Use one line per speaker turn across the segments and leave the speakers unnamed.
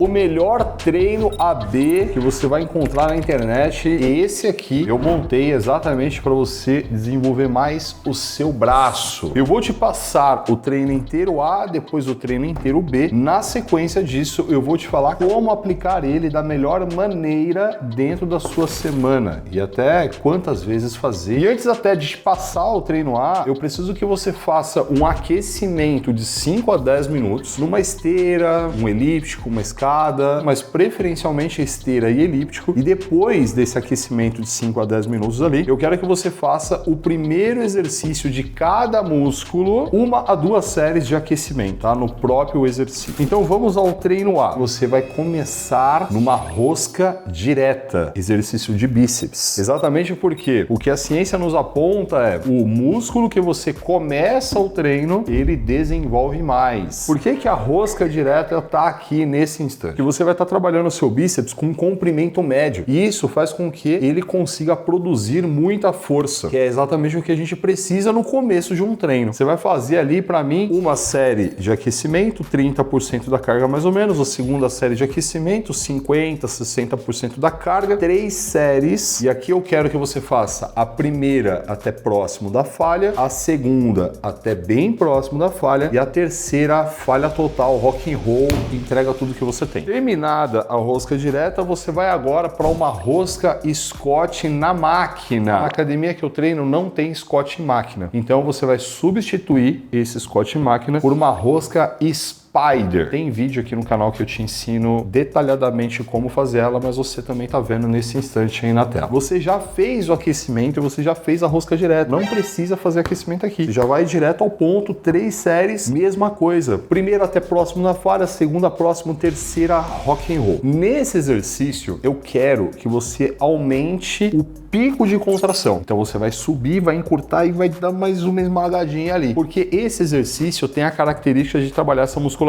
O melhor treino AB que você vai encontrar na internet, esse aqui eu montei exatamente para você desenvolver mais o seu braço. Eu vou te passar o treino inteiro A, depois o treino inteiro B. Na sequência disso, eu vou te falar como aplicar ele da melhor maneira dentro da sua semana e até quantas vezes fazer. E antes até de te passar o treino A, eu preciso que você faça um aquecimento de 5 a 10 minutos numa esteira, um elíptico, uma escada, mas preferencialmente esteira e elíptico. E depois desse aquecimento de 5 a 10 minutos ali, eu quero que você faça o primeiro exercício de cada músculo, 1 a 2 séries de aquecimento, tá? No próprio exercício. Então vamos ao treino A. Você vai começar numa rosca direta, exercício de bíceps. Exatamente porque o que a ciência nos aponta é o músculo que você começa o treino, ele desenvolve mais. Por que que a rosca direta tá aqui nesse instante? Que você vai estar trabalhando o seu bíceps com um comprimento médio. E isso faz com que ele consiga produzir muita força, que é exatamente o que a gente precisa no começo de um treino. Você vai fazer ali, para mim, uma série de aquecimento, 30% da carga mais ou menos, a segunda série de aquecimento, 50%, 60% da carga, 3 séries. E aqui eu quero que você faça a primeira até próximo da falha, a segunda até bem próximo da falha e a terceira falha total, rock and roll, entrega tudo que você tem. Terminada a rosca direta, você vai agora para uma rosca Scott na máquina. Na academia que eu treino não tem Scott em máquina, então você vai substituir esse Scott em máquina por uma rosca Spider. Tem vídeo aqui no canal que eu te ensino detalhadamente como fazer ela, mas você também tá vendo nesse instante aí na tela. Você já fez o aquecimento e você já fez a rosca direta. Não precisa fazer aquecimento aqui. Você já vai direto ao ponto, 3 séries, mesma coisa. Primeira até próximo da falha, segunda próximo, terceira rock and roll. Nesse exercício, eu quero que você aumente o pico de contração. Então você vai subir, vai encurtar e vai dar mais uma esmagadinha ali. Porque esse exercício tem a característica de trabalhar essa musculatura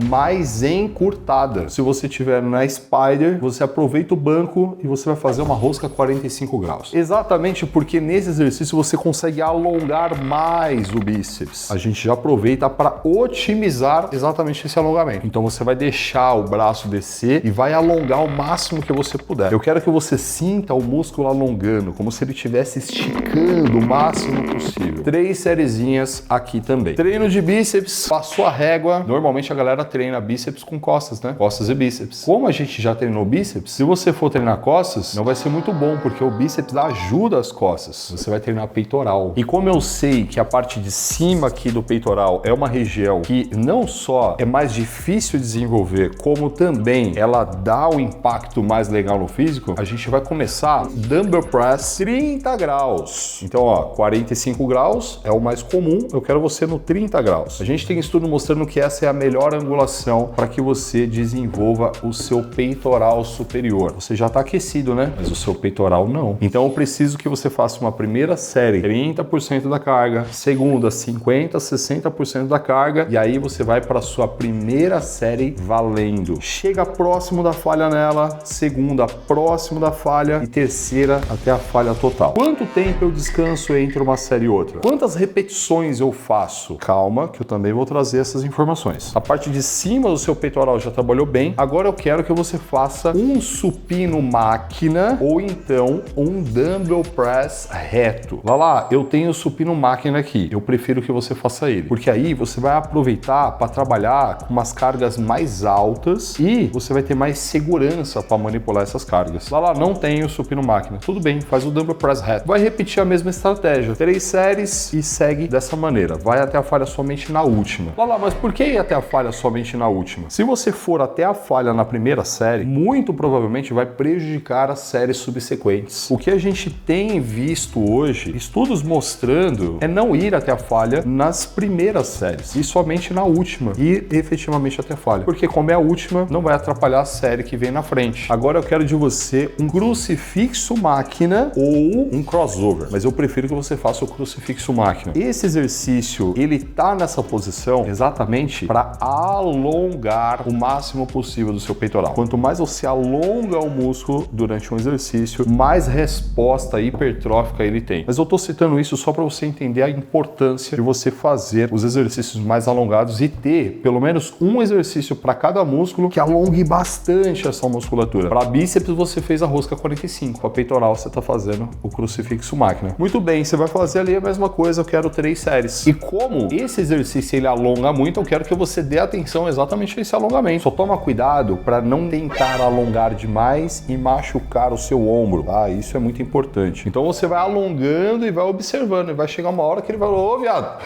mais encurtada. Se você tiver na Spider, você aproveita o banco e você vai fazer uma rosca 45 graus. Exatamente porque nesse exercício você consegue alongar mais o bíceps. A gente já aproveita para otimizar exatamente esse alongamento. Então você vai deixar o braço descer e vai alongar o máximo que você puder. Eu quero que você sinta o músculo alongando, como se ele estivesse esticando o máximo possível. 3 sériezinhas aqui também. Treino de bíceps, passou a régua. Normalmente a galera treina bíceps com costas, né? Costas e bíceps. Como a gente já treinou bíceps, se você for treinar costas, não vai ser muito bom, porque o bíceps ajuda as costas. Você vai treinar peitoral. E como eu sei que a parte de cima aqui do peitoral é uma região que não só é mais difícil de desenvolver, como também ela dá um impacto mais legal no físico, a gente vai começar dumbbell press 30 graus. Então, ó, 45 graus é o mais comum, eu quero você no 30 graus. A gente tem estudo mostrando que essa é a melhor angulação para que você desenvolva o seu peitoral superior. Você já está aquecido, né? Mas o seu peitoral não. Então, eu preciso que você faça uma primeira série, 30% da carga, segunda, 50%, 60% da carga, e aí você vai para a sua primeira série valendo. Chega próximo da falha nela, segunda próximo da falha e terceira até a falha total. Quanto tempo eu descanso entre uma série e outra? Quantas repetições eu faço? Calma, que eu também vou trazer essas informações. A parte de cima do seu peitoral já trabalhou bem. Agora eu quero que você faça um supino máquina ou então um dumbbell press reto. Vai lá, eu tenho supino máquina aqui. Eu prefiro que você faça ele, porque aí você vai aproveitar para trabalhar com umas cargas mais altas e você vai ter mais segurança para manipular essas cargas. Vai lá, não tenho supino máquina. Tudo bem, faz o dumbbell press reto. Vai repetir a mesma estratégia. 3 séries e segue dessa maneira. Vai até a falha somente na última. Lá, mas por que ir até a falha somente na última? Se você for até a falha na primeira série, muito provavelmente vai prejudicar as séries subsequentes. O que a gente tem visto hoje, estudos mostrando, é não ir até a falha nas primeiras séries e somente na última. Ir efetivamente até a falha. Porque como é a última, não vai atrapalhar a série que vem na frente. Agora eu quero de você um crucifixo máquina ou um crossover, mas eu prefiro que você faça o crucifixo máquina. Esse exercício, ele tá nessa posição exatamente para alongar o máximo possível do seu peitoral. Quanto mais você alonga o músculo durante um exercício, mais resposta hipertrófica ele tem. Mas eu tô citando isso só para você entender a importância de você fazer os exercícios mais alongados e ter pelo menos um exercício para cada músculo que alongue bastante essa musculatura. Para bíceps você fez a rosca 45, para peitoral você tá fazendo o crucifixo máquina. Muito bem, você vai fazer ali a mesma coisa, eu quero 3 séries. E como esse exercício ele alonga muito, eu quero que você dê atenção exatamente a esse alongamento. Só toma cuidado para não tentar alongar demais e machucar o seu ombro, tá? Isso é muito importante. Então você vai alongando e vai observando, e vai chegar uma hora que ele vai falar, ô viado,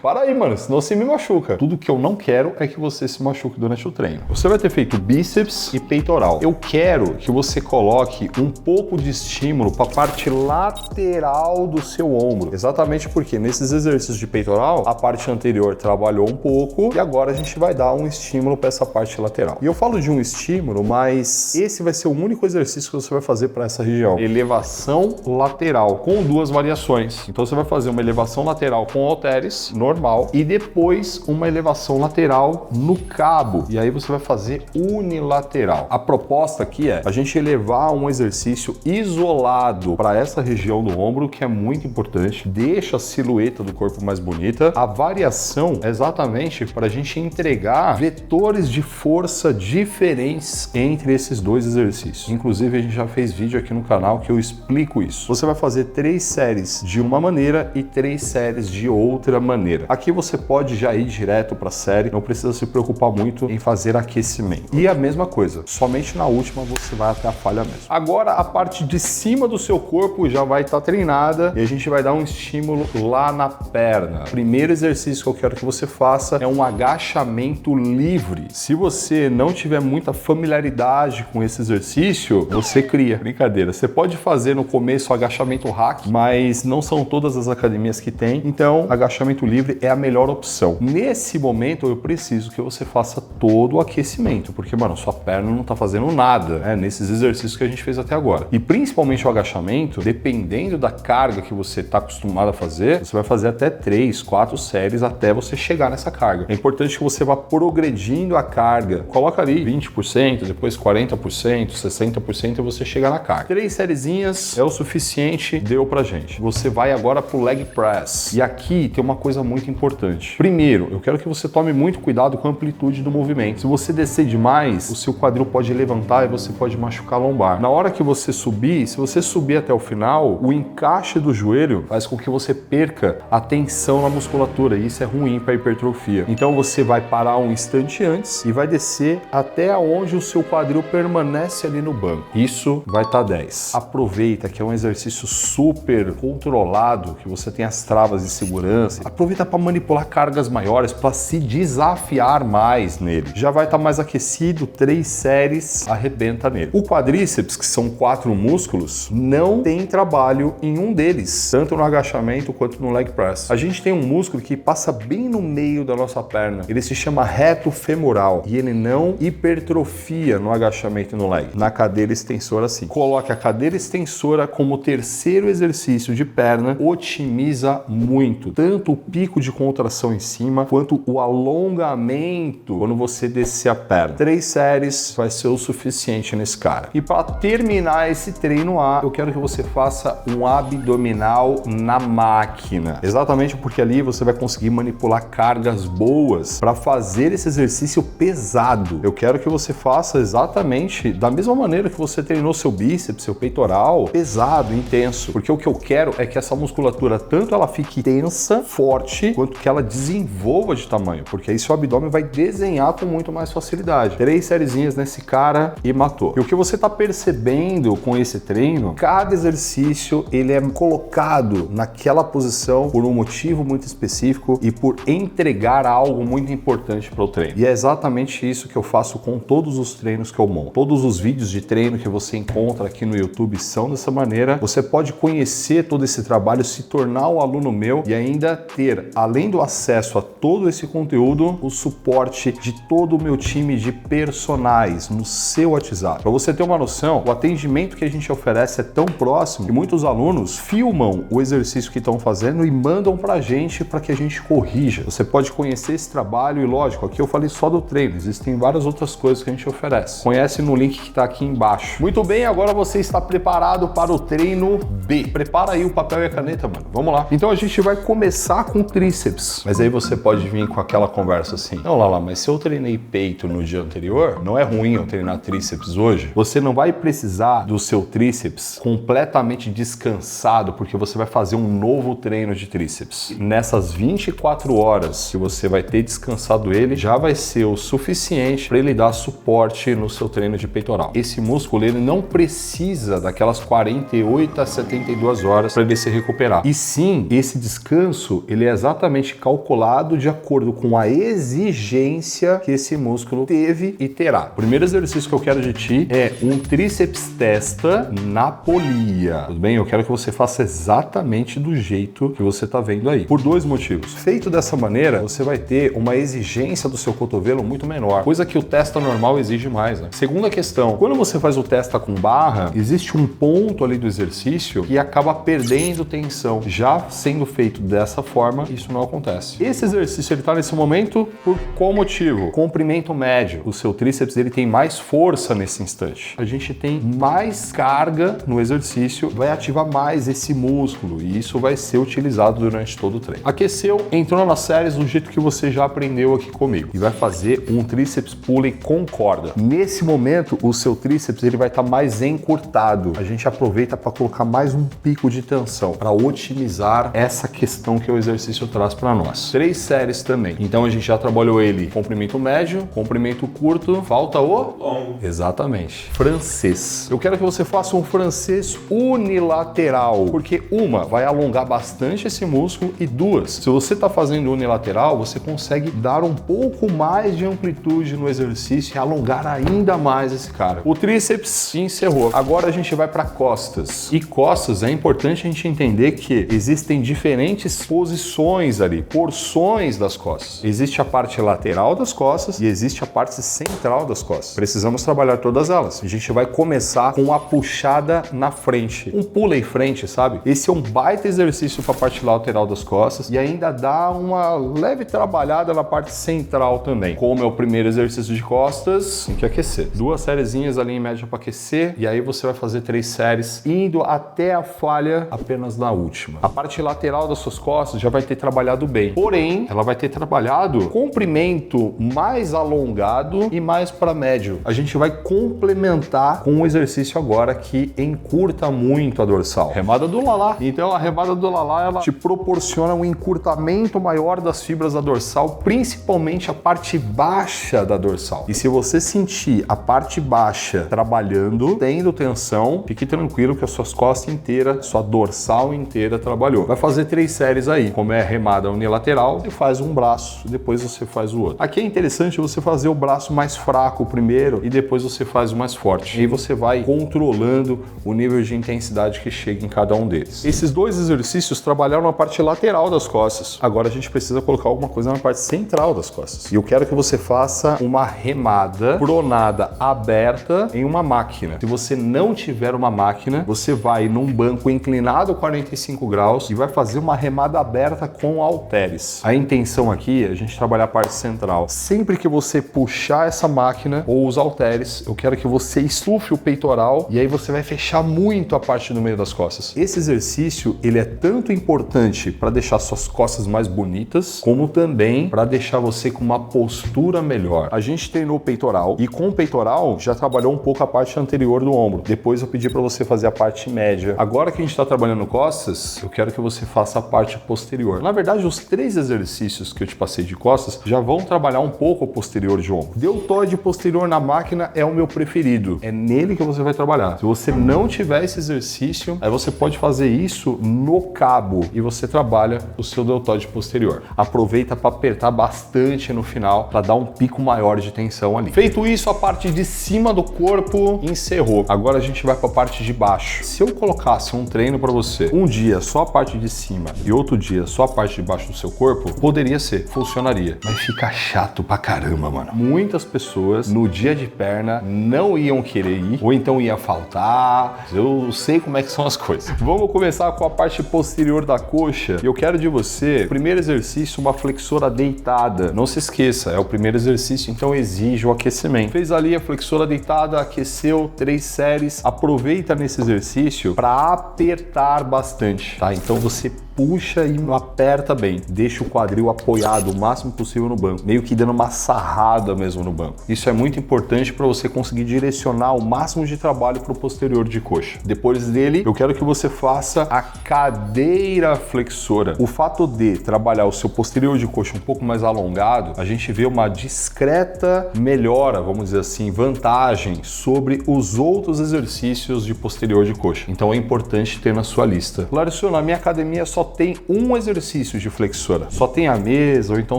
para aí, mano, senão você me machuca. Tudo que eu não quero é que você se machuque durante o treino. Você vai ter feito bíceps e peitoral. Eu quero que você coloque um pouco de estímulo para a parte lateral do seu ombro. Exatamente porque nesses exercícios de peitoral, a parte anterior trabalhou um pouco e agora a gente vai dar um estímulo para essa parte lateral. E eu falo de um estímulo, mas esse vai ser o único exercício que você vai fazer para essa região. Elevação lateral, com 2 variações. Então você vai fazer uma elevação lateral com halteres, normal, e depois uma elevação lateral no cabo. E aí você vai fazer unilateral. A proposta aqui é a gente elevar um exercício isolado para essa região do ombro, que é muito importante, deixa a silhueta do corpo mais bonita. A variação é exatamente para a gente entregar vetores de força diferentes entre esses 2 exercícios. Inclusive a gente já fez vídeo aqui no canal que eu explico isso. Você vai fazer 3 séries de uma maneira e 3 séries de outra maneira. Aqui você pode já ir direto para a série, não precisa se preocupar muito em fazer aquecimento. E a mesma coisa, somente na última você vai até a falha mesmo. Agora a parte de cima do seu corpo já vai estar treinada e a gente vai dar um estímulo lá na perna. O primeiro exercício que eu quero que você faça é um agachamento livre. Se você não tiver muita familiaridade com esse exercício, você cria. Brincadeira, você pode fazer no começo o agachamento hack, mas não são todas as academias que tem, então agachamento livre é a melhor opção. Nesse momento eu preciso que você faça todo o aquecimento, porque, mano, sua perna não tá fazendo nada, né, nesses exercícios que a gente fez até agora. E principalmente o agachamento, dependendo da carga que você tá acostumado a fazer, você vai fazer até 3, 4 séries até você chegar nessa carga. É importante que você vá progredindo a carga. Coloca ali 20%, depois 40%, 60% e você chegar na carga. 3 sériezinhas é o suficiente, deu pra gente. Você vai agora pro leg press. E aqui tem uma coisa muito importante. Primeiro, eu quero que você tome muito cuidado com a amplitude do movimento. Se você descer demais, o seu quadril pode levantar e você pode machucar a lombar. Na hora que você subir, se você subir até o final, o encaixe do joelho faz com que você perca a tensão na musculatura e isso é ruim para a hipertrofia. Então você vai parar um instante antes e vai descer até onde o seu quadril permanece ali no banco. Isso vai estar 10. Aproveita que é um exercício super controlado, que você tem as travas de segurança. Aproveita para manipular cargas maiores, para se desafiar mais nele. Já vai estar mais aquecido, 3 séries, arrebenta nele. O quadríceps, que são 4 músculos, não tem trabalho em um deles, tanto no agachamento quanto no leg press. A gente tem um músculo que passa bem no meio da nossa perna. Ele se chama reto femoral e ele não hipertrofia no agachamento e no leg. Na cadeira extensora, sim. Coloque a cadeira extensora como terceiro exercício de perna, otimiza muito, tanto o pico de contração em cima, quanto o alongamento quando você descer a perna. 3 séries vai ser o suficiente nesse cara. E para terminar esse treino A, eu quero que você faça um abdominal na máquina. Exatamente porque ali você vai conseguir manipular cargas boas para fazer esse exercício pesado. Eu quero que você faça exatamente da mesma maneira que você treinou seu bíceps, seu peitoral, pesado, intenso. Porque o que eu quero é que essa musculatura, tanto ela fique tensa, forte, quanto que ela desenvolva de tamanho. Porque aí seu abdômen vai desenhar com muito mais facilidade. 3 sériezinhas nesse cara e matou. E o que você tá percebendo com esse treino, cada exercício ele é colocado naquela posição por um motivo muito específico e por entregar algo muito importante para o treino. E é exatamente isso que eu faço com todos os treinos que eu monto. Todos os vídeos de treino que você encontra aqui no YouTube são dessa maneira. Você pode conhecer todo esse trabalho, se tornar um aluno meu e ainda ter, além do acesso a todo esse conteúdo, o suporte de todo o meu time de personagens no seu WhatsApp. Para você ter uma noção, o atendimento que a gente oferece é tão próximo que muitos alunos filmam o exercício que estão fazendo e mandam pra gente para que a gente corrija. Você pode conhecer esse trabalho trabalho e lógico, aqui eu falei só do treino, existem várias outras coisas que a gente oferece. Conhece no link que tá aqui embaixo. Muito bem, agora você está preparado para o treino B. Prepara aí o papel e a caneta, mano. Vamos lá. Então a gente vai começar com tríceps. Mas aí você pode vir com aquela conversa assim: não, Lala, mas se eu treinei peito no dia anterior, não é ruim eu treinar tríceps hoje? Você não vai precisar do seu tríceps completamente descansado, porque você vai fazer um novo treino de tríceps. Nessas 24 horas que você vai ter descansado ele, já vai ser o suficiente para ele dar suporte no seu treino de peitoral. Esse músculo, ele não precisa daquelas 48 a 72 horas para ele se recuperar. E sim, esse descanso, ele é exatamente calculado de acordo com a exigência que esse músculo teve e terá. O primeiro exercício que eu quero de ti é um tríceps testa na polia. Tudo bem? Eu quero que você faça exatamente do jeito que você está vendo aí. Por dois motivos. Feito dessa maneira, você vai ter uma exigência do seu cotovelo muito menor, coisa que o testa normal exige mais, né? Segunda questão, quando você faz o testa com barra, existe um ponto ali do exercício que acaba perdendo tensão. Já sendo feito dessa forma, isso não acontece. Esse exercício, ele tá nesse momento por qual motivo? Comprimento médio. O seu tríceps, ele tem mais força nesse instante. A gente tem mais carga no exercício, vai ativar mais esse músculo e isso vai ser utilizado durante todo o treino. Aqueceu, entrou nas séries do jeito que você já aprendeu aqui comigo e vai fazer um tríceps pulley com corda. Nesse momento, o seu tríceps, ele vai estar mais encurtado. A gente aproveita para colocar mais um pico de tensão para otimizar essa questão que o exercício traz para nós. 3 séries também. Então a gente já trabalhou ele comprimento médio, comprimento curto, falta o longo. Exatamente. Francês. Eu quero que você faça um francês unilateral, porque uma, vai alongar bastante esse músculo e duas, se você está fazendo unilateral, você consegue dar um pouco mais de amplitude no exercício e alongar ainda mais esse cara. O tríceps encerrou. Agora a gente vai para costas. E costas, é importante a gente entender que existem diferentes posições ali, porções das costas. Existe a parte lateral das costas e existe a parte central das costas. Precisamos trabalhar todas elas. A gente vai começar com a puxada na frente. Um pulley frente, sabe? Esse é um baita exercício para a parte lateral das costas e ainda dá uma leve trabalhada na parte central também. Como é o primeiro exercício de costas, tem que aquecer. 2 sériezinhas ali em média para aquecer e aí você vai fazer 3 séries indo até a falha apenas na última. A parte lateral das suas costas já vai ter trabalhado bem, porém ela vai ter trabalhado comprimento mais alongado e mais para médio. A gente vai complementar com um exercício agora que encurta muito a dorsal. Remada do Lala. Então a remada do Lala, ela te proporciona um encurtamento maior das fibras da dorsal, principalmente a parte baixa da dorsal. E se você sentir a parte baixa trabalhando, tendo tensão, fique tranquilo que as suas costas inteiras, sua dorsal inteira trabalhou. Vai fazer 3 séries aí. Como é remada unilateral, você faz um braço, depois você faz o outro. Aqui é interessante você fazer o braço mais fraco primeiro e depois você faz o mais forte. E aí você vai controlando o nível de intensidade que chega em cada um deles. Esses 2 exercícios trabalharam na parte lateral das costas. Agora a gente precisa colocar alguma coisa na parte central das costas. E eu quero que você faça uma remada pronada aberta em uma máquina. Se você não tiver uma máquina, você vai num banco inclinado 45 graus e vai fazer uma remada aberta com halteres. A intenção aqui é a gente trabalhar a parte central. Sempre que você puxar essa máquina ou os halteres, eu quero que você estufe o peitoral e aí você vai fechar muito a parte do meio das costas. Esse exercício, ele é tanto importante para deixar suas costas mais bonitas, como também para deixar você com uma postura melhor. A gente treinou o peitoral e com o peitoral já trabalhou um pouco a parte anterior do ombro. Depois eu pedi para você fazer a parte média. Agora que a gente está trabalhando costas, eu quero que você faça a parte posterior. Na verdade, os 3 exercícios que eu te passei de costas já vão trabalhar um pouco o posterior de ombro. Deltoide posterior na máquina é o meu preferido. É nele que você vai trabalhar. Se você não tiver esse exercício, aí você pode fazer isso no cabo e você trabalha o seu deltoide posterior. Aproveita para apertar bastante no final para dar um pico maior de tensão ali. Feito isso, a parte de cima do corpo encerrou. Agora a gente vai para a parte de baixo. Se eu colocasse um treino para você, um dia só a parte de cima e outro dia só a parte de baixo do seu corpo, poderia ser, funcionaria. Mas fica chato pra caramba, mano. Muitas pessoas no dia de perna não iam querer ir, ou então ia faltar. Eu sei como é que são as coisas. Vamos começar com a parte posterior da coxa. Eu quero de você, primeiro exercício, uma flexora deitada. Não se esqueça, é o primeiro exercício, então exige o aquecimento. Fez ali a flexora deitada, aqueceu 3 séries, aproveita nesse exercício para apertar bastante, tá? Então você puxa e aperta bem, deixa o quadril apoiado o máximo possível no banco, meio que dando uma sarrada mesmo no banco. Isso é muito importante para você conseguir direcionar o máximo de trabalho para o posterior de coxa. Depois dele, eu quero que você faça a cadeira flexora. O fato de trabalhar o seu posterior de coxa um pouco mais alongado, a gente vê uma discreta melhora, vamos dizer assim, vantagem sobre os outros exercícios de posterior de coxa. Então é importante ter na sua lista. Larissa, na minha academia só tem um exercício de flexora, só tem a mesa ou então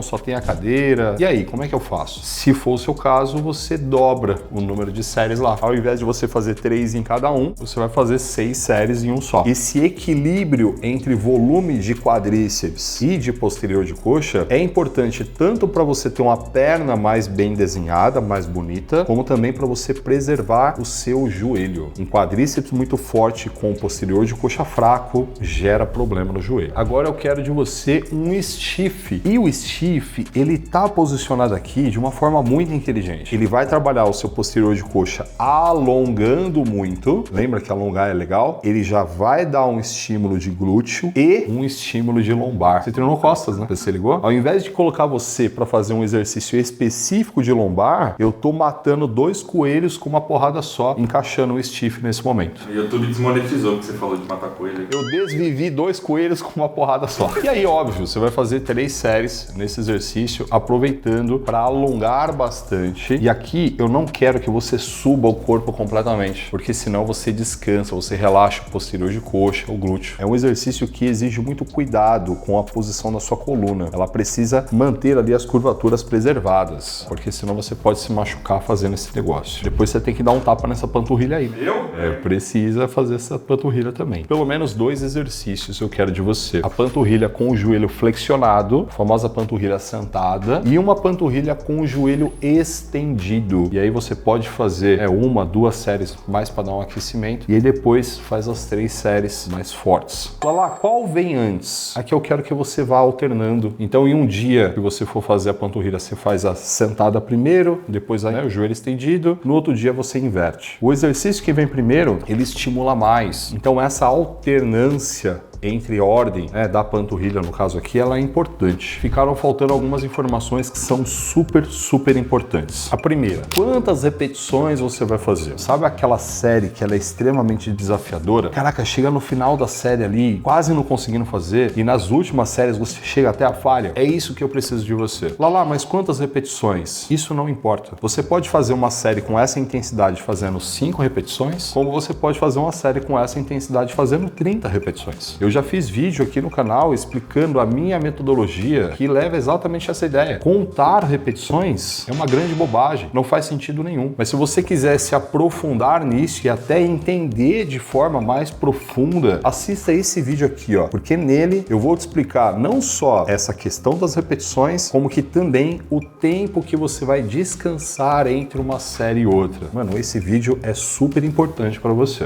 só tem a cadeira. E aí, como é que eu faço? Se for o seu caso, você dobra o número de séries lá. Ao invés de você fazer 3 em cada um, você vai fazer 6 séries em um só. Esse equilíbrio entre volume de quadríceps e de posterior de coxa é importante tanto para você ter uma perna mais bem desenhada, mais bonita, como também para você preservar o seu joelho. Um quadríceps muito forte com o posterior de coxa fraco gera problema no joelho. Agora eu quero de você um stiff. E o stiff, ele tá posicionado aqui de uma forma muito inteligente. Ele vai trabalhar o seu posterior de coxa alongando muito. Lembra que alongar é legal? Ele já vai dar um estímulo de glúteo e um estímulo de lombar. Você treinou costas, né? Você ligou? Ao invés de colocar você para fazer um exercício específico de lombar, eu tô matando 2 coelhos com uma porrada só, encaixando o stiff nesse momento.
O YouTube desmonetizou que você falou de matar coelho.
Eu desvivi 2 coelhos com uma porrada só. E aí, óbvio, você vai fazer 3 séries nesse exercício, aproveitando para alongar bastante. E aqui eu não quero que você suba o corpo completamente, porque senão você descansa, você relaxa o posterior de coxa, o glúteo. É um exercício que exige muito cuidado com a posição da sua coluna. Ela precisa manter ali as curvaturas preservadas, porque senão você pode se machucar fazendo esse negócio. Depois você tem que dar um tapa nessa panturrilha aí. Precisa fazer essa panturrilha também. Pelo menos 2 exercícios eu quero de você. A panturrilha com o joelho flexionado, a famosa panturrilha sentada, e uma panturrilha com o joelho estendido. E aí você pode fazer 1, 2 séries mais para dar um aquecimento, e aí depois faz as 3 séries mais fortes. Lá, qual vem antes? Aqui eu quero que você vá alternando. Então em um dia que você for fazer a panturrilha, você faz a sentada primeiro, depois o joelho estendido, no outro dia você inverte. O exercício que vem primeiro, ele estimula mais. Então essa alternância entre ordem da panturrilha, no caso aqui, ela é importante. Ficaram faltando algumas informações que são super importantes. A primeira, quantas repetições você vai fazer? Sabe aquela série que ela é extremamente desafiadora? Caraca, chega no final da série ali, quase não conseguindo fazer, e nas últimas séries você chega até a falha? É isso que eu preciso de você. Lá, mas quantas repetições? Isso não importa. Você pode fazer uma série com essa intensidade fazendo 5 repetições, como você pode fazer uma série com essa intensidade fazendo 30 repetições. Eu já fiz vídeo aqui no canal explicando a minha metodologia que leva exatamente essa ideia. Contar repetições é uma grande bobagem, não faz sentido nenhum. Mas se você quiser se aprofundar nisso e até entender de forma mais profunda, assista esse vídeo aqui, porque nele eu vou te explicar não só essa questão das repetições, como que também o tempo que você vai descansar entre uma série e outra. Mano, esse vídeo é super importante para você.